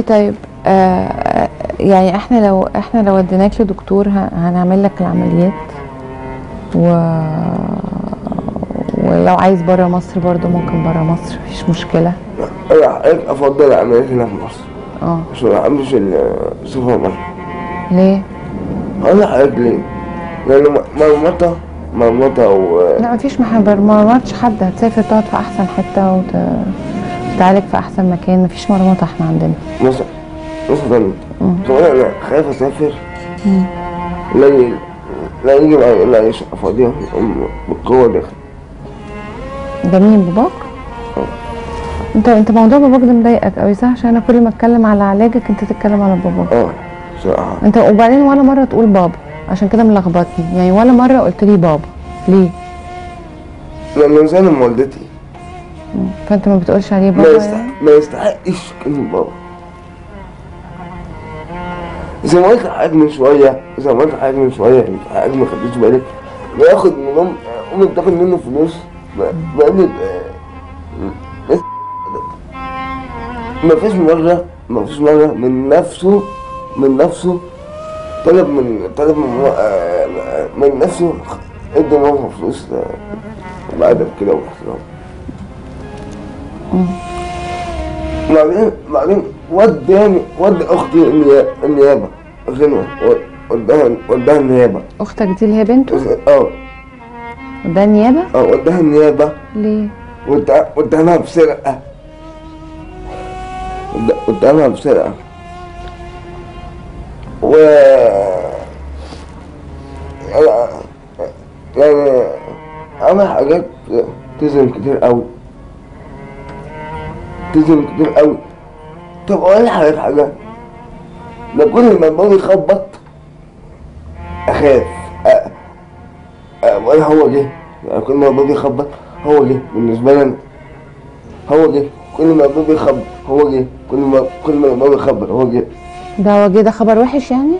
طيب يعني احنا لو وديناك لدكتور هنعمل لك العمليات ولو عايز بره مصر برضو ممكن بره مصر، مفيش مشكلة. انا افضل العمليات هنا في مصر عشان ما اعملش السفر بره. ليه؟ انا حضرتك ليه؟ لان مرمطة لا مفيش مرمطش حد، هتسافر تقعد في احسن حتة وتعالج في احسن مكان، مفيش مرمطة احنا عندنا. مثلا انا خايف اسافر لا يجي لا شقة فاضية بالقوة داخل. ده مين باباك؟ انت موضوع باباك ده مضايقك قوي صح؟ عشان انا كل ما اتكلم على علاجك انت تتكلم على باباك. بصراحة انت وبعدين ولا مرة تقول بابا، عشان كده ملخبطني يعني، ولا مرة قلت لي بابا ليه؟ لأنه ظالم والدتي. فانت ما بتقولش عليه بابا ما يستحقش كلمة بابا. زي ما قلت لحضرتك من شوية حضرتك ما خدتش بالك، بياخد من أمي بتاخد منه فلوس بقلب. مفيش مرة من نفسه طلب من نفسه ادى ماما فلوس بأدب كده واحترام. بعدين ودي اختي النيابة غنوة، وداها النيابة. اختك دي اللي هي بنته؟ وداها النيابة؟ وداها النيابة. ليه؟ واتهمها بسرقة. و يعني عمل حاجات تزن كتير قوي. طب اقول لحضرتك حاجة، ده كل ما بابي يخبط اخاف. ولا هو جه يعني، كل ما بابي يخبط هو جه بالنسبة لنا، هو جه كل ما بابي يخبط هو جه، كل ما بابي يخبط هو جه. ده هو جه، ده خبر وحش يعني؟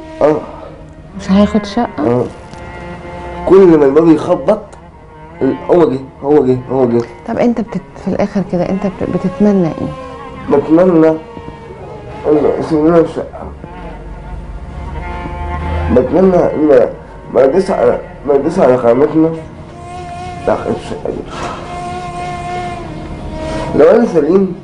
مش هياخد شقة؟ كل ما بابي يخبط هو جه. طب انت في الاخر كده انت بتتمنى ايه؟ بتمنى ان يسيبوا لنا الشقة. بتمنى ان ما يدوس على قائمتنا داخل الشقة دي. لو انا سليم.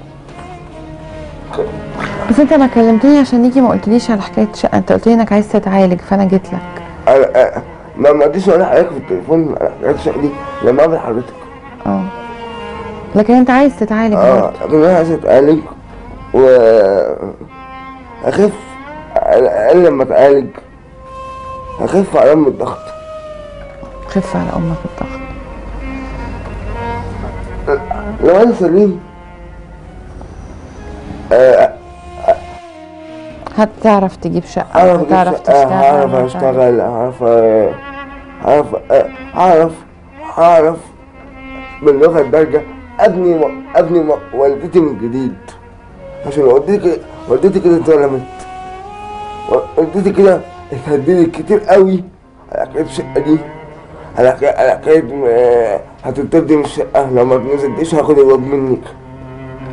بس انت ما كلمتني عشان نيجي، ما قلتليش على حكاية شقة، انت قلت لي انك عايز تتعالج فانا جيت لك. ما اديش ولا حضرتك في التليفون على حكاية الشقة دي لما اقابل حضرتك. لكن انت عايز تتعالج برضه. لكن انا عايز اتعالج اخف. على الاقل لما اتعالج هخف على امي الضغط. خف على امك الضغط. لو انا سليم هتعرف تجيب شقة، هتعرف تشتغل، هعرف باللغة الدارجة ابني والدتي من جديد. عشان والدتي كده اتظلمت، والدتي كده اتهددت كتير قوي على حكاية الشقة دي، على حكاية هتطردي من الشقة، لو ما نزلتيش هاخد الواد منك.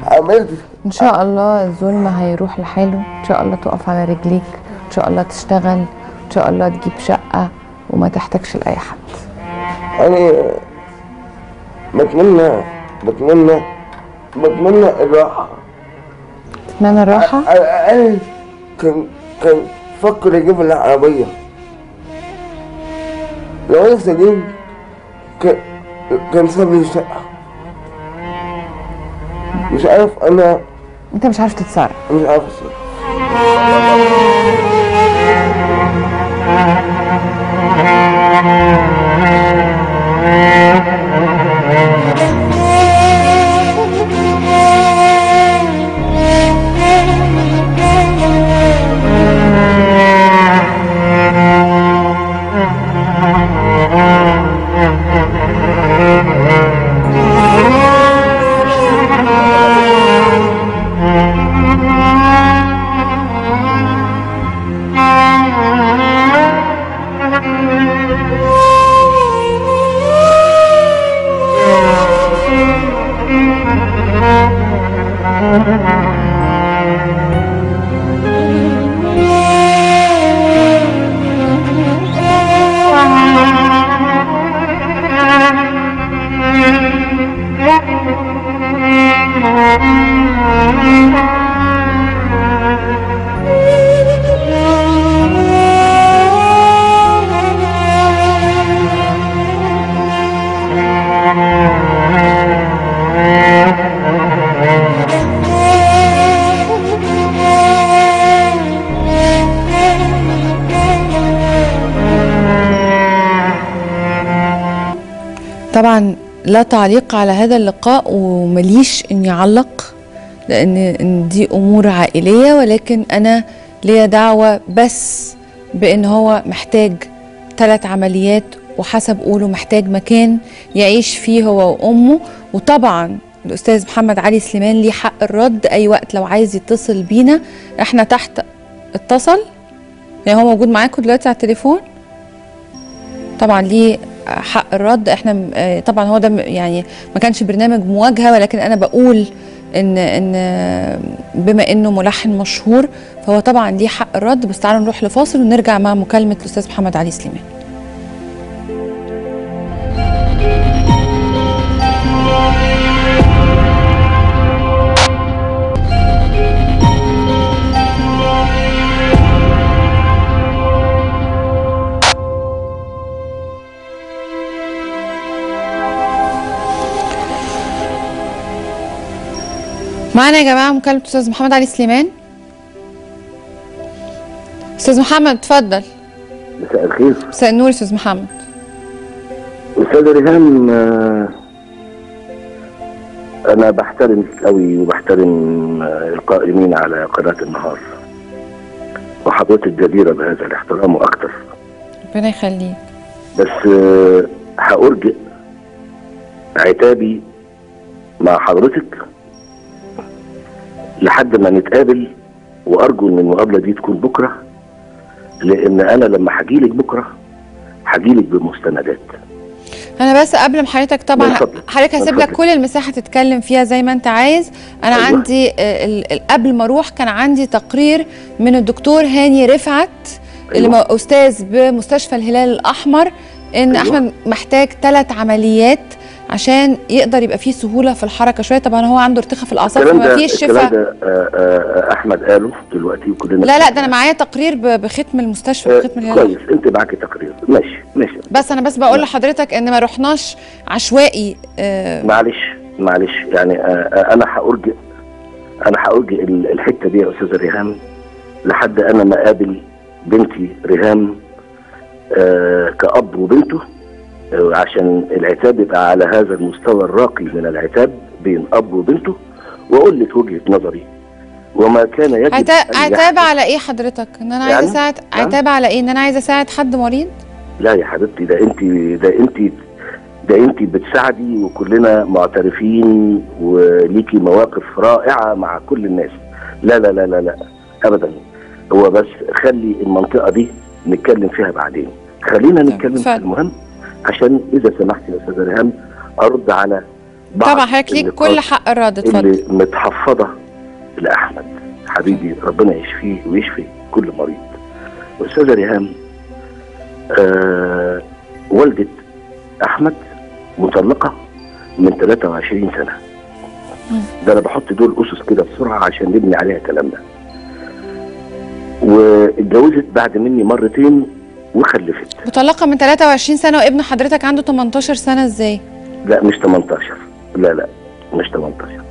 عملت ان شاء الله الظلم هيروح لحاله، ان شاء الله تقف على رجليك، ان شاء الله تشتغل، ان شاء الله تجيب شقة وما تحتاجش لأي حد. يعني بتمنى الراحة. تتمنى الراحة؟ على الأقل كان فكر يجيب لنا عربية. لو أنا سليم كان ساب لي الشقة. مش عارف انت مش عارف تتصرف. مش عارف اتصرف. طبعا لا تعليق على هذا اللقاء، ومليش اني اعلق لان دي امور عائليه، ولكن انا ليا دعوه بس بان هو محتاج 3 عمليات، وحسب قوله محتاج مكان يعيش فيه هو وامه. وطبعا الاستاذ محمد علي سليمان ليه حق الرد اي وقت لو عايز يتصل بينا، احنا تحت. اتصل يعني هو موجود معاكم دلوقتي على التليفون، طبعا ليه حق الرد. احنا طبعا هو ده يعني ما كانش برنامج مواجهه، ولكن انا بقول ان بما انه ملحن مشهور فهو طبعا ليه حق الرد. بس تعالوا نروح لفاصل ونرجع مع مكالمه الاستاذ محمد علي سليمان. معانا يا جماعه مكالمه الاستاذ محمد علي سليمان. استاذ محمد اتفضل. مساء الخير. مساء النور استاذ محمد. استاذ ريهام، انا بحترمك قوي وبحترم القائمين على قناه النهار، وحضرتك جديره بهذا الاحترام واكثر. ربنا يخليك. بس هأرجئ عتابي مع حضرتك لحد ما نتقابل، وارجو ان المقابله دي تكون بكره، لان انا لما هجيلك بكره هجيلك بمستندات. انا بس قبل ما حضرتك طبعا حضرتك هسيب لك كل المساحه تتكلم فيها زي ما انت عايز. انا أيوة. عندي قبل ما اروح كان عندي تقرير من الدكتور هاني رفعت، أيوة. اللي استاذ بمستشفى الهلال الاحمر، ان أيوة. احمد محتاج 3 عمليات عشان يقدر يبقى فيه سهوله في الحركه شويه. طبعا هو عنده ارتخاء في الاعصاب فما فيش شفاء. الكلام ده احمد قاله دلوقتي وكلنا. لا ده انا معايا تقرير بختم المستشفى، بختم الهلال. كويس، انت معاكي تقرير، ماشي. بس انا بقول لحضرتك ان ما رحناش عشوائي. معلش يعني انا هأرجئ الحته دي يا استاذه ريهام لحد انا ما اقابل بنتي ريهام كأب وبنته، عشان العتاب يبقى على هذا المستوى الراقي من العتاب بين اب وبنته، واقول لك وجهه نظري وما كان يجب. عتاب على ايه حضرتك؟ ان انا عايزه اساعد؟ عتاب على ايه؟ ان انا عايزه اساعد حد مريض؟ لا يا حبيبتي، ده انت بتساعدي، وكلنا معترفين وليكي مواقف رائعه مع كل الناس. لا لا لا لا لا ابدا. هو بس خلي المنطقه دي نتكلم فيها بعدين، خلينا نتكلم في المهم، عشان اذا سمحت يا استاذه ريهام ارد على بعض. طبعا حضرتك ليك كل حق الرد، اتفضل. اللي متحفظه لاحمد حبيبي، ربنا يشفيه ويشفي كل مريض. استاذه ريهام، والده احمد مطلقه من 23 سنه. ده انا بحط دول اسس كده بسرعه عشان نبني عليها كلامنا. واتجوزت بعد مني مرتين وخلفت. مطلقه من 23 سنه وابن حضرتك عنده 18 سنه ازاي؟ لا مش 18، لا مش 18.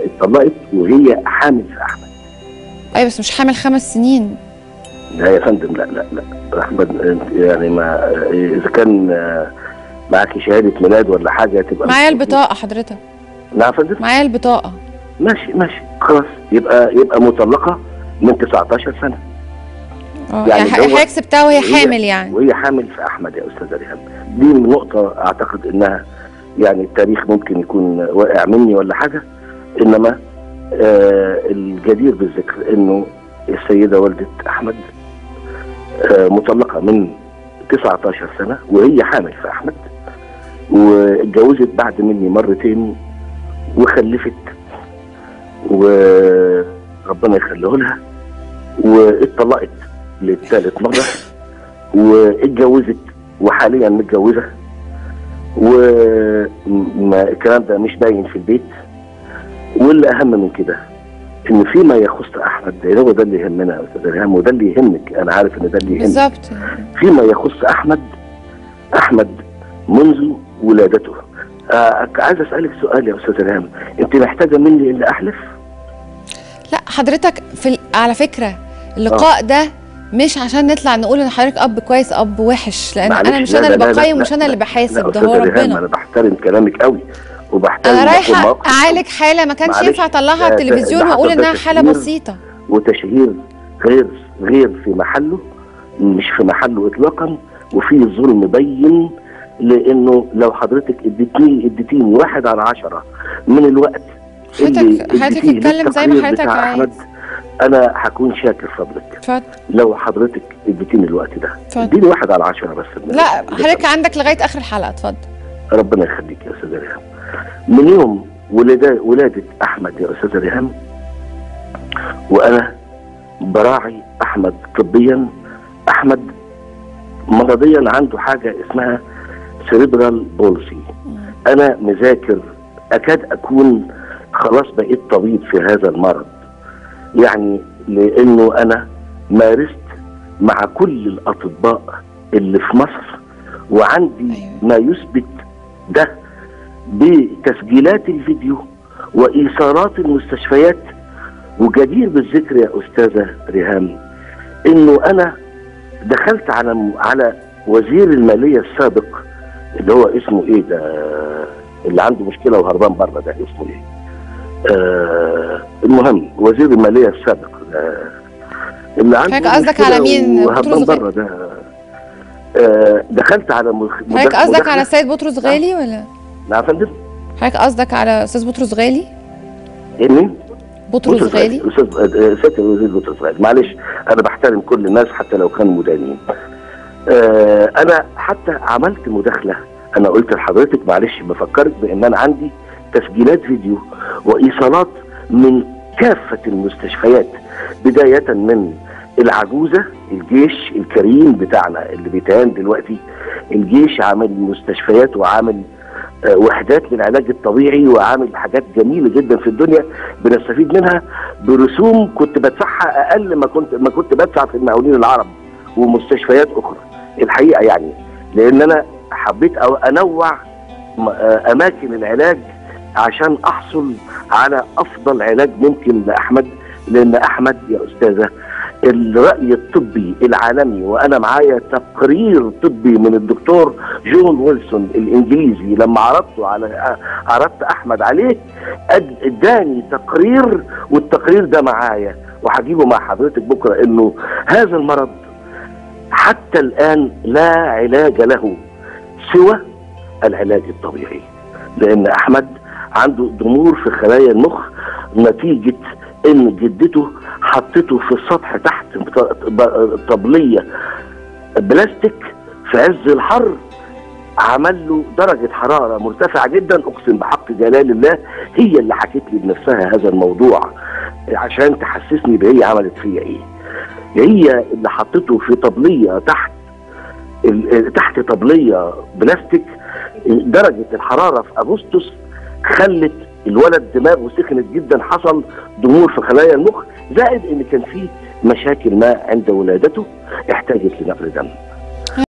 اتطلقت وهي حامل في احمد. ايوه بس مش حامل 5 سنين. لا يا فندم، لا احمد يعني ما اذا كان معاكي شهاده ميلاد ولا حاجه تبقى معايا البطاقه حضرتك. نعم يا فندم، معايا البطاقه. ماشي خلاص، يبقى مطلقه من 19 سنه. يعني حضرتك سبتها وهي حامل يعني؟ وهي حامل في احمد يا استاذه ريهام. دي نقطه اعتقد انها يعني التاريخ ممكن يكون واقع مني ولا حاجه، انما الجدير بالذكر انه السيده والده احمد مطلقه من 19 سنه وهي حامل في احمد، واتجوزت بعد مني مرتين وخلفت، وربنا يخليه لها، واتطلقت للثالث مره، واتجوزت وحاليا متجوزه، والكلام ده مش باين في البيت. واللي اهم من كده ان فيما يخص احمد، هو ده اللي يهمنا يا استاذ ريهام، وده اللي يهمك، انا عارف ان ده اللي يهمك بالظبط. فيما يخص احمد منذ ولادته. عايز اسالك سؤال يا استاذ ريهام، انت محتاجه مني اني احلف؟ لا حضرتك على فكره اللقاء ده مش عشان نطلع نقول ان حضرتك اب كويس اب وحش، لان معلش، انا مش لا انا لا اللي لا بقيم لا ومش انا لا اللي بحاسب، لا ده هو أستاذة ريهام، ربنا. انا بحترم كلامك قوي وبحترم انا رايحه مواقفك. اعالج حاله ما كانش معلش، ينفع اطلعها على ده التلفزيون اللي واقول حصل ده انها حاله تشهير بسيطه. وتشهير غير في محله، مش في محله اطلاقا، وفي ظلم بين. لانه لو حضرتك اديتيني 1 على 10 من الوقت حضرتك اتكلم زي ما حضرتك عايز. انا هكون شاكر فضلك. اتفضل. لو حضرتك اديتيني الوقت ده، اتفضل. اديني 1 على 10 بس. لا حضرتك عندك لغايه اخر الحلقه، اتفضل. ربنا يخليك يا استاذه ريهام. من يوم ولاده احمد يا استاذه ريهام وانا براعي احمد طبيا. احمد مرضيا عنده حاجه اسمها سيريبرال بولسي. انا مذاكر، اكاد اكون خلاص بقيت طبيب في هذا المرض، يعني لانه انا مارست مع كل الاطباء اللي في مصر، وعندي ما يثبت ده بتسجيلات الفيديو وايصالات المستشفيات. وجدير بالذكر يا استاذه ريهام انه انا دخلت على وزير الماليه السابق اللي هو اسمه ايه ده، اللي عنده مشكله وهربان بره، ده اسمه ايه؟ المهم وزير الماليه السابق اللي عنده قصدك على مين؟ وهربان بره ده. دخلت على حضرتك قصدك على السيد بطرس غالي ولا؟ نعم يا فندم. حضرتك قصدك على استاذ بطرس غالي؟ ايه مين؟ بطرس غالي. استاذ سياده الوزير بطرس غالي. معلش انا بحترم كل الناس حتى لو كانوا مدانين. انا حتى عملت مداخله، انا قلت لحضرتك معلش بفكرك بان انا عندي تسجيلات فيديو وايصالات من كافه المستشفيات، بدايه من العجوزه، الجيش الكريم بتاعنا اللي بيتهان دلوقتي. الجيش عامل مستشفيات وعامل وحدات للعلاج الطبيعي وعامل حاجات جميله جدا في الدنيا بنستفيد منها برسوم كنت بدفعها اقل ما كنت بدفع في المقاولين العرب ومستشفيات اخرى الحقيقه، يعني لان انا حبيت انوع اماكن العلاج عشان احصل على افضل علاج ممكن لاحمد. لان احمد يا استاذه الرأي الطبي العالمي، وانا معايا تقرير طبي من الدكتور جون ويلسون الانجليزي لما عرضت احمد عليه اداني تقرير، والتقرير ده معايا وهجيبه مع حضرتك بكره، انه هذا المرض حتى الان لا علاج له سوى العلاج الطبيعي. لان احمد عنده ضمور في خلايا المخ نتيجه ان جدته حطته في السطح تحت طبليه بلاستيك في عز الحر، عمل له درجه حراره مرتفعه جدا. اقسم بحق جلال الله هي اللي حكت لي بنفسها هذا الموضوع عشان تحسسني بهي عملت فيا ايه. هي اللي حطته في طبليه تحت طبليه بلاستيك، درجه الحراره في اغسطس خلت الولد دماغه سخنت جدا، حصل ضمور في خلايا المخ، زائد ان كان فيه مشاكل ما عند ولادته احتاجت لنقل دم.